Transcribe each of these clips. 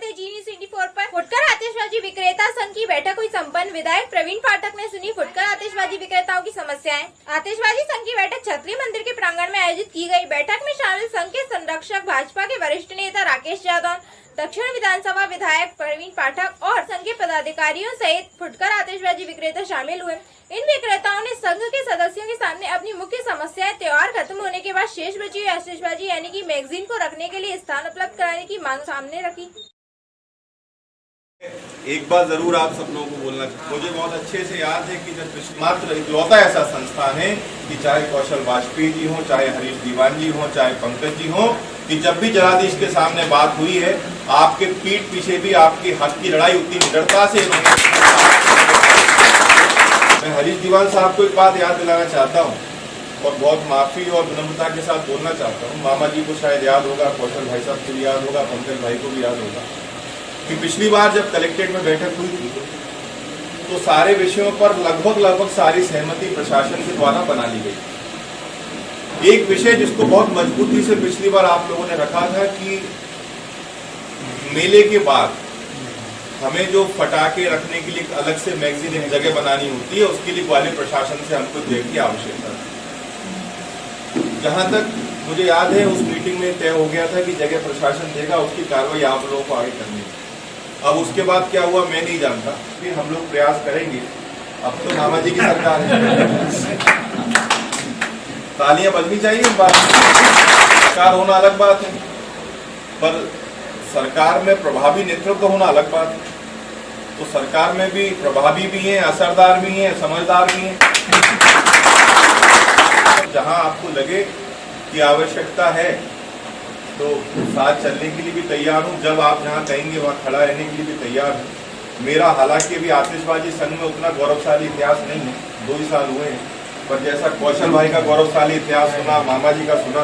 है G24 पर। फुटकर आतिशबाजी विक्रेता संघ की बैठक हुई संपन्न। विधायक प्रवीण पाठक ने सुनी फुटकर आतिशबाजी विक्रेताओं की समस्याएं। आतिशबाजी संघ की बैठक छतरी मंदिर के प्रांगण में आयोजित की गई। बैठक में शामिल संघ के संरक्षक भाजपा के वरिष्ठ नेता राकेश यादव, दक्षिण विधानसभा विधायक प्रवीण पाठक और संघ के पदाधिकारियों सहित फुटकर आतिशबाजी विक्रेता शामिल हुए। इन विक्रेताओं ने संघ के सदस्यों के सामने अपनी मुख्य समस्याएं त्योहार खत्म होने के बाद शेष बची हुई आतिशबाजी यानी कि मैगजीन को रखने के लिए स्थान उपलब्ध कराने की मांग सामने रखी। एक बार जरूर आप सब लोगों को बोलना चाहिए। मुझे बहुत अच्छे से याद है कि जब मात्र इकलौता ऐसा संस्थान है कि चाहे कौशल वाजपेयी जी हो, चाहे हरीश दीवान जी हो, चाहे पंकज जी हो, कि जब भी जनादेश के सामने बात हुई है, आपके पीठ पीछे भी आपके हक की लड़ाई उतनी निडरता से। मैं हरीश दीवान साहब को एक बात याद दिलाना चाहता हूँ और बहुत माफी और विनम्रता के साथ बोलना चाहता हूँ। मामा जी को शायद याद होगा, कौशल भाई साहब को भी याद होगा, पंकज भाई को भी याद होगा कि पिछली बार जब कलेक्ट्रेट में बैठक हुई थी तो सारे विषयों पर लगभग सारी सहमति प्रशासन के द्वारा बना ली गई। एक विषय जिसको बहुत मजबूती से पिछली बार आप लोगों ने रखा था कि मेले के बाद हमें जो पटाखे रखने के लिए अलग से मैगजीन एक जगह बनानी होती है, उसके लिए ग्वालियर प्रशासन से हमको देर की आवश्यकता है। जहां तक मुझे याद है उस मीटिंग में तय हो गया था कि जगह प्रशासन देगा, उसकी कार्रवाई आप लोगों को आगे करनी है। अब उसके बाद क्या हुआ मैं नहीं जानता, फिर हम लोग प्रयास करेंगे। अब तो मामा जी की सरकार है, तालियां बजनी चाहिए। बात सरकार होना अलग बात है, पर सरकार में प्रभावी नेतृत्व होना अलग बात है। तो सरकार में भी प्रभावी भी हैं, असरदार भी हैं, समझदार भी हैं। जहां आपको लगे कि आवश्यकता है तो साथ चलने के लिए भी तैयार हूं। जब आप जहां कहेंगे वहां खड़ा रहने के लिए भी तैयार हूं। मेरा हालांकि अभी आतिशबाजी संघ में उतना गौरवशाली इतिहास नहीं है, 2 ही साल हुए हैं, पर जैसा कौशल भाई का गौरवशाली इतिहास सुना, मामा जी का सुना,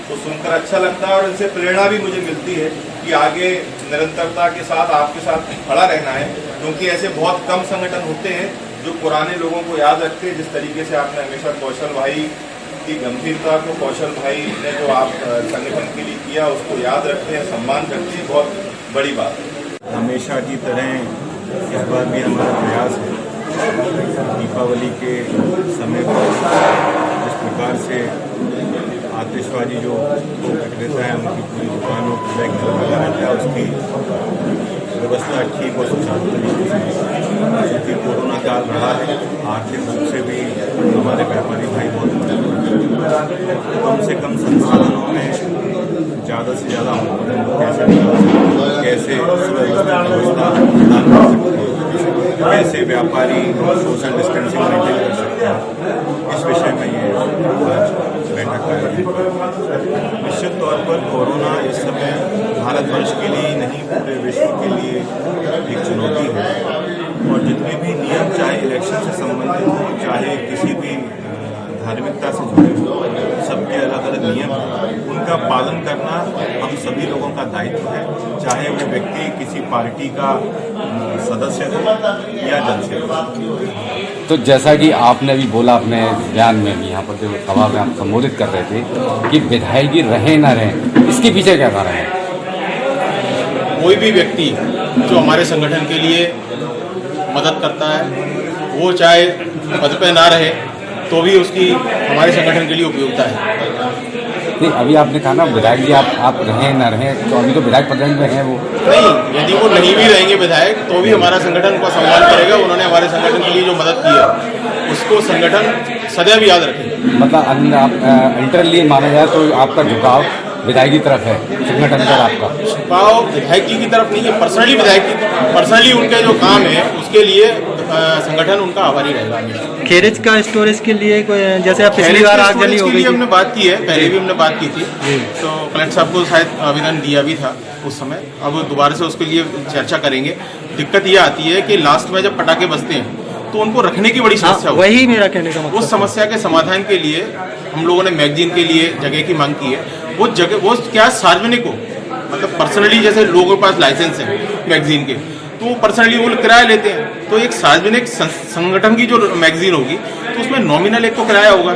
तो सुनकर अच्छा लगता है और इनसे प्रेरणा भी मुझे मिलती है कि आगे निरंतरता के साथ आपके साथ खड़ा रहना है। क्योंकि ऐसे बहुत कम संगठन होते हैं जो पुराने लोगों को याद रखते हैं। जिस तरीके से आपने हमेशा कौशल भाई की गंभीरता को, कौशल भाई ने जो आप संगठन के लिए किया उसको याद रखते हैं, सम्मान करते हैं, बहुत बड़ी बात है। हमेशा की तरह इस बार भी हमारा प्रयास है दीपावली के समय पर जिस प्रकार से आतिशबाजी जो विक्रेता है उनकी पूरी दुकानों पर लगा रहता है, उसकी व्यवस्था ठीक और सुचारू तरीके से, क्योंकि कोरोना काल रहा है, आर्थिक रूप से भी हमारे व्यापारी भाई बहुत कम से कम संसाधनों में ज़्यादा से ज़्यादा कैसे व्यवस्था प्रदान कर सकते हैं, कैसे व्यापारी सोशल डिस्टेंसिंग मेंटेन कर सकते हैं, इस विषय में ये बैठक कर रहे हैं। निश्चित तौर पर कोरोना इस समय भारतवर्ष के लिए ही नहीं पूरे विश्व के लिए एक चुनौती है और जितने भी नियम, चाहे इलेक्शन से संबंधित हो, चाहे किसी भी धार्मिकता से जुड़े हो, सबके अलग अलग नियम हैं, उनका पालन करना हम सभी लोगों का दायित्व है, चाहे वो व्यक्ति किसी पार्टी का सदस्य हो या जनसेवक। तो जैसा कि आपने अभी बोला अपने बयान में भी, यहाँ पर जो सभा में आप संबोधित कर रहे थे कि विधायकी रहे न रहे, इसके पीछे क्या कारण है? कोई भी व्यक्ति जो हमारे संगठन के लिए मदद करता है, वो चाहे पद पे ना रहे तो भी उसकी हमारे संगठन के लिए उपयोगिता है। नहीं, अभी आपने कहा ना विधायक जी आप रहें ना रहें, तो अभी तो विधायक पद में हैं वो। नहीं, यदि वो नहीं भी रहेंगे विधायक तो भी हमारा संगठन को सम्मान करेगा। उन्होंने हमारे संगठन के लिए जो मदद की है उसको संगठन सदैव याद रखेगा। मतलब आप इंटरली माना जाए तो आपका झुकाव विधायक की तरफ है, संगठन पर आपका झुकाव विधायक जी की तरफ नहीं है, पर्सनली विधायक की, पर्सनली उनके जो काम है उसके लिए संगठन उनका आभारी रहेगा हमेशा। खेरेज का स्टोरेज के लिए कोई, जैसे आप पिछली बार आगजनी हो गई, हमने बात की है, पहले भी हमने बात की थी, तो कलेक्टर साहब को शायद आवेदन दिया भी था उस समय। अब दोबारा से उसके लिए चर्चा करेंगे। दिक्कत ये आती है कि लास्ट में जब पटाखे बजते हैं तो उनको रखने की बड़ी समस्या होती है। वही मेरा कहने का मतलब। उस समस्या के समाधान के लिए हम लोगों ने मैगजीन के लिए जगह की मांग की है। वो जगह वो क्या सार्वजनिक हो, मतलब पर्सनली, जैसे लोगों के पास लाइसेंस है मैगजीन के, तो वो पर्सनली वो किराया लेते हैं। तो एक सार्वजनिक संगठन की जो मैगजीन होगी तो उसमें नॉमिनल एक तो किराया होगा,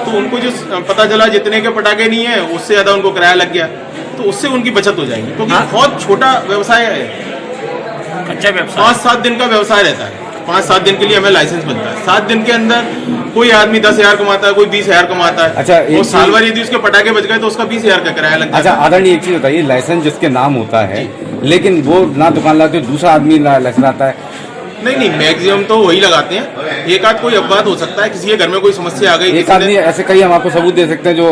तो उनको जो पता चला जितने के पटाखे नहीं है उससे ज़्यादा उनको किराया लग गया, तो उससे उनकी बचत हो जाएगी, क्योंकि बहुत छोटा व्यवसाय है, अच्छा व्यवसाय 5-7 दिन का व्यवसाय रहता है। 5-7 दिन के लिए हमें लाइसेंस मिलता है। 7 दिन के अंदर कोई आदमी 10,000 कमाता है, कोई 20,000 कमाता है। अच्छा, और साल भर यदि उसके पटाखे बच गए तो उसका 20,000 का किराया लग अच्छा जाता है। आदरणीय, एक चीज बताइए, लाइसेंस जिसके नाम होता है लेकिन वो ना दुकान लाते दूसरा आदमी लाइसेंस आता है। नहीं, मैक्सिमम तो वही लगाते हैं। एक आध कोई अपवाद हो सकता है, किसी के घर में कोई समस्या आ गई, एक आदमी ऐसे कई हम आपको सबूत दे सकते हैं जो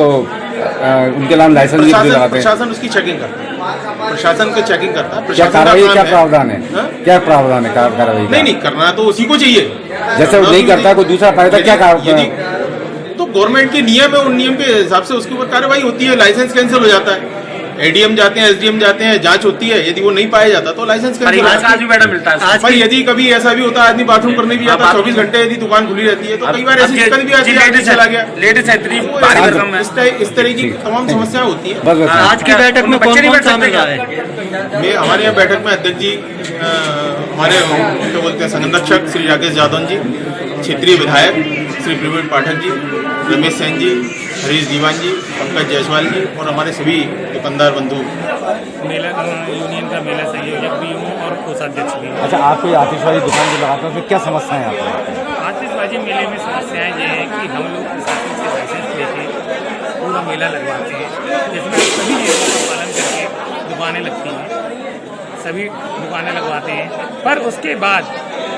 उनके नाम लाइसेंस भी लगाते हैं। प्रशासन उसकी चेकिंग करता है, प्रशासन की चेकिंग करता है। क्या प्रशासन कार्रवाई, का क्या काम प्रावधान है, हाँ? क्या प्रावधान है कार्रवाई का? नहीं, करना तो उसी को चाहिए। जैसे वो नहीं करता कोई दूसरा पाएगा, क्या यदि तो गवर्नमेंट के नियम है, उन नियम के हिसाब से उसके ऊपर कार्रवाई होती है। लाइसेंस कैंसिल हो जाता है, एडीएम जाते हैं, एसडीएम जाते हैं, जांच होती है। यदि वो नहीं पाया जाता तो लाइसेंस कैंसिल हो जाता है। आज भी बैठा मिलता है। भाई यदि कभी ऐसा भी होता है आदमी बाथरूम करने भी जाता है, 24 घंटे यदि दुकान खुली रहती है, तो कई बार ऐसी दिक्कत भी आती है, आदमी चला गया। लेडीज है इतनी भारी भरकम है। इस तरह की तमाम समस्या होती है। बस आज की बैठक में कौन कौन शामिल रहा है? मैं हमारे यहाँ बैठक में अध्यक्ष जी, हमारे क्या बोलते हैं संरक्षक श्री राकेश यादव जी, क्षेत्रीय विधायक श्री प्रवीण पाठक जी, रमेश सेन जी, हरीश दीवान जी, पंकज जायसवाल जी और हमारे सभी दुकानदार बंधु। मेला यूनियन का मेला संयोजक भी हूँ और कोषाध्यक्ष भी हूँ। अच्छा, आप कोई आतिशबाजी दुकान जो लगाते हैं उसमें क्या समस्याएं आती हैं? आतिशबाजी मेले में समस्याएं ये है कि हम लोग प्रशासन से लाइसेंस लेके पूरा मेला लगवाते हैं, जिसमें सभी नियमों का पालन करके दुकानें लगती हैं, सभी दुकानें लगवाते हैं। पर उसके बाद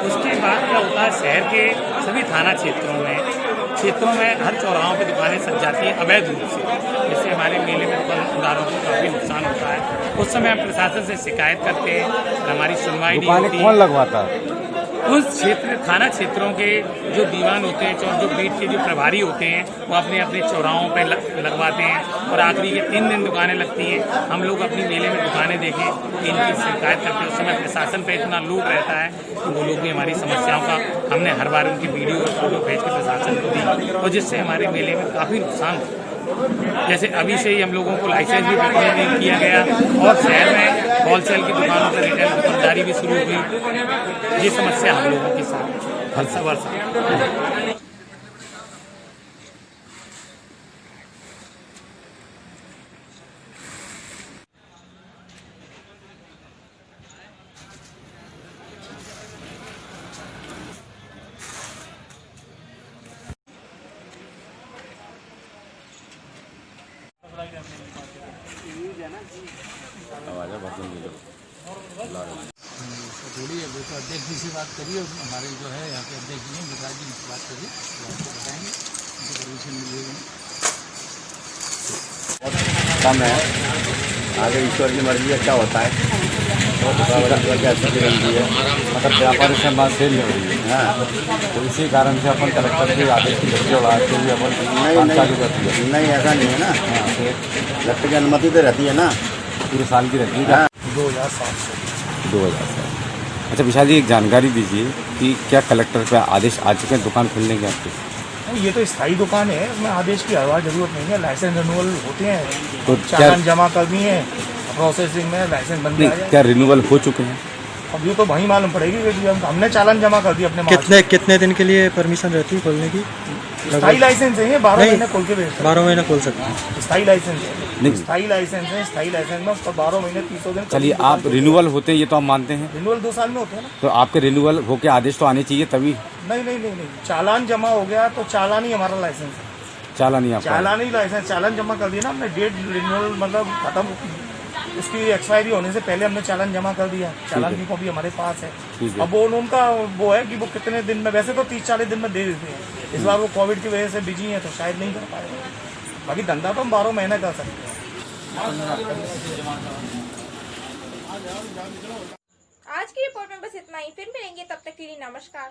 क्या होता है, शहर के सभी थाना क्षेत्रों में हर चौराहों पे दुकानें सज जाती हैं अवैध रूप से, जिससे हमारे मेले में दुकानदारों को काफ़ी नुकसान होता है। उस समय हम प्रशासन से शिकायत करते हैं और हमारी सुनवाई नहीं दुकानें होती। कौन लगवाता है? उस क्षेत्र थाना क्षेत्रों के जो दीवान होते हैं, जो बीट के जो प्रभारी होते हैं, वो अपने अपने चौराहों पे लगवाते हैं और आखिरी के 3 दिन दुकानें लगती हैं। हम लोग अपनी मेले में दुकानें देखें, इनकी शिकायत करते हैं। उस समय प्रशासन पे इतना लोड रहता है कि वो लोग भी हमारी समस्याओं का, हमने हर बार उनकी वीडियो और फोटो भेज के प्रशासन को दी, और जिससे हमारे मेले में काफ़ी नुकसान हुआ। जैसे अभी से ही हम लोगों को लाइसेंस भी नहीं किया गया और शहर में होलसेल की दुकानों पर रिटेल दुकानदारी भी शुरू हुई। ये समस्या हम लोगों के साथ हर वर्ष। थोड़ी है तो अध्यक्ष जी से बात करिए, हमारे जो है यहाँ के अध्यक्ष जी हैं विकास जी से बात करिए, तो आपको बताएंगे उनको परमिशन मिलेगी। कम है, आगे ईश्वर की मर्जी है, क्या होता है। मतलब व्यापारी से बात सेल हो रही है, हाँ, तो इसी कारण से अपन कलेक्टर के आदेश की धज्जियां उड़ाते हुए अपन काम चालू करती है। नहीं ऐसा नहीं है ना, कलेक्टर की अनुमति तो रहती है ना, पूरे साल की रहती है। 2007। अच्छा विशाल जी, एक जानकारी दीजिए कि क्या कलेक्टर का आदेश आ चुके हैं दुकान खोलने के आपके? ये तो स्थायी दुकान है, इसमें आदेश की हर बार जरूरत नहीं है। लाइसेंस रिन्यूअल होते हैं, तो चालान जमा कर दिए हैं, प्रोसेसिंग में लाइसेंस बन गया। क्या रिन्यूअल हो चुके हैं? अब ये तो वहीं मालूम पड़ेगी कि हमने चालान जमा कर दिया अपने। कितने दिन के लिए परमिशन रहती है खोलने की? स्थायी लाइसेंस है, 12 महीने खोल के बेचते हैं। 12 महीने खोल सकते हैं। स्थायी लाइसेंस है, नहीं। स्थायी लाइसेंस है, स्थायी लाइसेंस में उसका 12 महीने 300 दिन। चलिए, आप रिन्यूअल होते हैं ये तो आप मानते हैं, रिन्यूअल 2 साल में होते हैं ना। तो आपके रिन्यूअल होके आदेश तो आने चाहिए तभी। नहीं, चालान जमा हो गया तो चालान ही हमारा लाइसेंस है। चालान ही आपका? चालान ही लाइसेंस, चालान जमा कर दिया ना हमने, डेट रिन्यूअल मतलब खत्म, उसकी एक्सपायरी होने से पहले हमने चालान जमा कर दिया। चालान की कॉपी हमारे पास है। अब वो उनका वो है कि वो कितने दिन में, वैसे तो 30-40 दिन में दे देते हैं। इस बार वो कोविड की वजह से बिजी हैं तो शायद नहीं कर पाए, बाकी धंधा तो हम 12 महीने कर सकते हैं। आज की रिपोर्ट में बस इतना ही, फिर मिलेंगे, तब तक के लिए नमस्कार।